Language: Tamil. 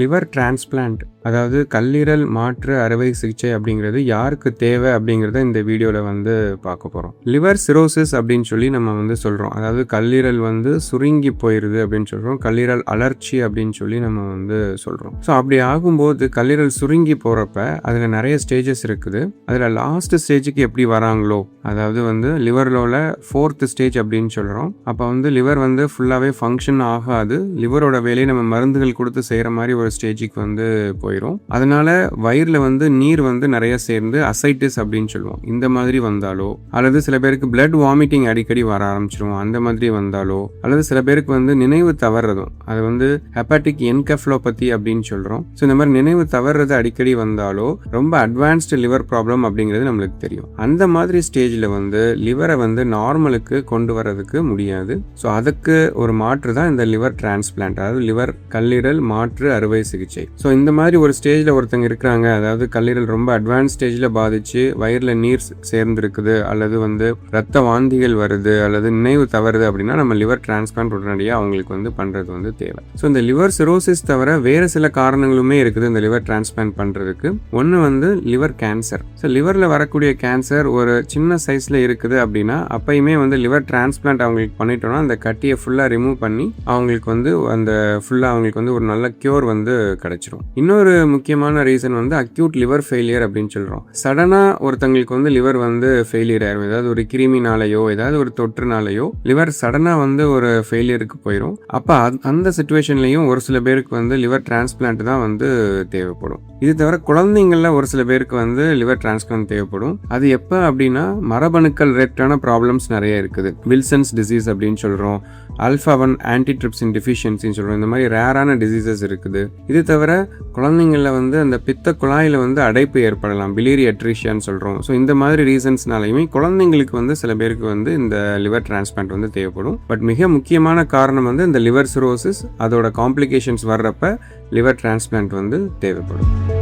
லிவர் டிரான்ஸ்பிளான்ட் அதாவது கல்லீரல் மாற்று அறுவை சிகிச்சை அப்படிங்கிறது யாருக்கு தேவை அப்படிங்கிறத இந்த வீடியோவில் வந்து பார்க்க போகிறோம். லிவர் சிரோசிஸ் அப்படின்னு சொல்லி நம்ம வந்து சொல்கிறோம். அதாவது கல்லீரல் வந்து சுருங்கி போயிடுது அப்படின்னு சொல்கிறோம். கல்லீரல் அலர்ச்சி அப்படின்னு சொல்லி நம்ம வந்து சொல்கிறோம். ஸோ அப்படி ஆகும்போது கல்லீரல் சுருங்கி போகிறப்ப அதில் நிறைய ஸ்டேஜஸ் இருக்குது. அதில் லாஸ்ட் ஸ்டேஜுக்கு எப்படி வராங்களோ, அதாவது வந்து லிவரோட 4th ஸ்டேஜ் அப்படின்னு சொல்கிறோம். அப்போ வந்து லிவர் வந்து ஃபுல்லாகவே ஃபங்க்ஷன் ஆகாது. லிவரோட வேலையை நம்ம மருந்துகள் கொடுத்து செய்கிற மாதிரி ஒரு ஸ்டேஜுக்கு வந்து போயிடும். அதனால வயிறில் வந்து நீர் வந்து நிறைய சேர்ந்து அசைட்டிஸ் அப்படின்னு சொல்லுவோம். இந்த மாதிரி வந்தாலோ, அல்லது சில பேருக்கு பிளட் வாமிட்டிங் அடிக்கடி வர ஆரம்பிச்சிடும், அந்த மாதிரி வந்தாலோ, அல்லது சில பேருக்கு வந்து நினைவு தவறுறதும், அது வந்து ஹெப்பாட்டிக் என்கெஃபலோபதி அப்படின்னு சொல்கிறோம். ஸோ இந்த மாதிரி நினைவு தவறுறது அடிக்கடி வந்தாலோ ரொம்ப அட்வான்ஸ்டு லிவர் ப்ராப்ளம் அப்படிங்கிறது நம்மளுக்கு தெரியும். அந்த மாதிரி ஸ்டேஜில் வந்து லிவரை வந்து நார்மலுக்கு கொண்டு வரதுக்கு முடியாது. ஸோ அதுக்கு ஒரு மாற்று தான் இந்த லிவர் டிரான்ஸ்பிளான்ட், அதாவது லிவர் கல்லீரல் மாற்று அறுவை சிகிச்சை. ஸோ இந்த மாதிரி ஒரு ஸ்டேஜில் ஒருத்தங்க இருக்கிறாங்க, அதாவது கல்லீரல் ரொம்ப அட்வான்ஸ் ஸ்டேஜில் பாதிச்சு வயிறில் நீர் சேர்ந்துருக்குது, அல்லது வந்து ரத்த வாந்திகள் வருது, அல்லது நினைவு தவறுது அப்படின்னா நம்ம லிவர் டிரான்ஸ்பிளான்ட் உடனடியாக அவங்களுக்கு வந்து பண்ணுறது வந்து தேவை. ஸோ இந்த லிவர் சிரோசிஸ் தவிர வேறு சில காரணங்களுமே இருக்குது இந்த லிவர் டிரான்ஸ்பிளான்ட் பண்ணுறதுக்கு. ஒன்று வந்து லிவர் கேன்சர். ஸோ லிவரில் வரக்கூடிய கேன்சர் ஒரு சின்ன சைஸில் இருக்குது அப்படின்னா அப்பயுமே வந்து லிவர் டிரான்ஸ்பிளான்ட் அவங்களுக்கு பண்ணிட்டோம்னா அந்த கட்டியை ஃபுல்லாக ரிமூவ் பண்ணி அவங்களுக்கு வந்து அந்த ஃபுல்லாக அவங்களுக்கு வந்து ஒரு நல்ல கியூர் வந்து கிடைச்சிரும். இன்னொரு முக்கியமான ரீசன் வந்து அக்யூட் லிவர் ஃபெயிலியர் அப்படின்னு சொல்கிறோம். சடனாக ஒருத்தங்களுக்கு வந்து லிவர் வந்து ஃபெயிலியர் ஆயிரும். ஏதாவது ஒரு கிருமினாலேயோ ஏதாவது ஒரு தொற்றுனாலேயோ லிவர் சடனாக வந்து ஒரு ஃபெயிலியருக்கு போயிடும். அப்போ அந்த சுச்சுவேஷன்லையும் ஒரு சில பேருக்கு வந்து லிவர் டிரான்ஸ்பிளான்ட் தான் வந்து தேவைப்படும். இது தவிர குழந்தைங்களில் ஒரு சில பேருக்கு வந்து லிவர் டிரான்ஸ்பிளான்ட் தேவைப்படும். அது எப்போ அப்படின்னா மரபணுக்கள் ரிலேட்டடான ப்ராப்ளம்ஸ் நிறைய இருக்குது. வில்சன்ஸ் டிசீஸ் அப்படின்னு சொல்கிறோம், ஆல்ஃபா-1 ஆன்டிட்ரிப்சின் டெஃபிஷியன்சின்னு சொல்கிறோம். இந்த மாதிரி ரேரான டிசீசஸ் இருக்குது. இது தவிர குழந்தைங்களில் வந்து அந்த பித்த குழாயில் வந்து அடைப்பு ஏற்படலாம், பிலியரி அட்ரிஷியான்னு சொல்கிறோம். ஸோ இந்த மாதிரி ரீசன்ஸ்னாலையுமே குழந்தைங்களுக்கு வந்து சில பேருக்கு வந்து இந்த லிவர் டிரான்ஸ்பிளான்ட் வந்து தேவைப்படும். பட் மிக முக்கியமான காரணம் வந்து இந்த லிவர் சிரோசிஸ், அதோட காம்ப்ளிகேஷன்ஸ் வர்றப்ப லிவர் டிரான்ஸ்பிளான்ட் வந்து தேவைப்படும்.